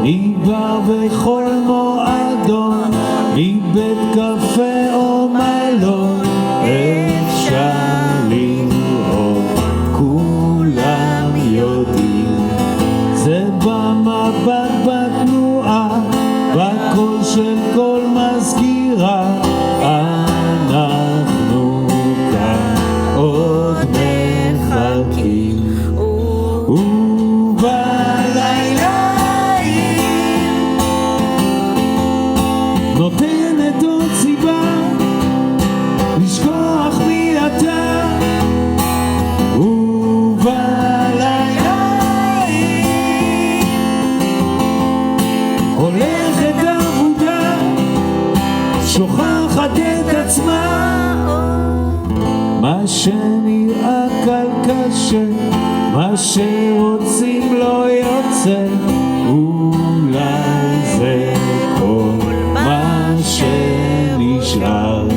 נגבר בכל מועדון, מבית קפה או מלון, אפשר לראות, כולם יודעים, זה במבט, בתנועה, בקול של כל מזכירה, אנחנו כאן עוד מחכים. נותנת עוד סיבה לשכוח מי אתה, ובלילה הולכת עבודה, שוכחת את עצמה. מה שנראה קל קשה, מה שרוצים לא יוצא, אולי זה כל מה שנשאר.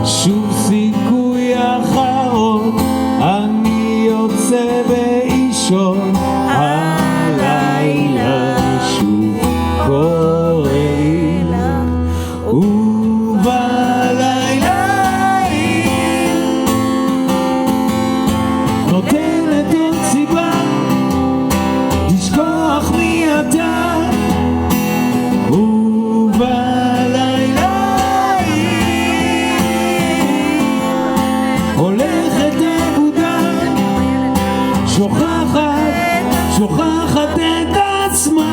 שוב סיכוי אחרון, אני יוצא באישון, הלילה שוב קורא לה, ובלילה נותנת עוד סיבה לשכוח מי אתה, הולכת עבודה, שוכחת את עצמה.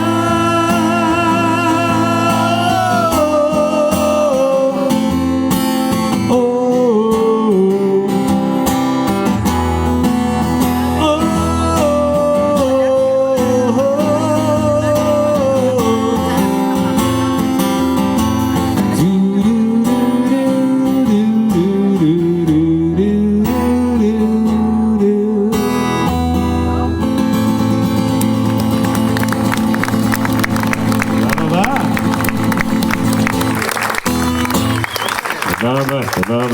תודה רבה.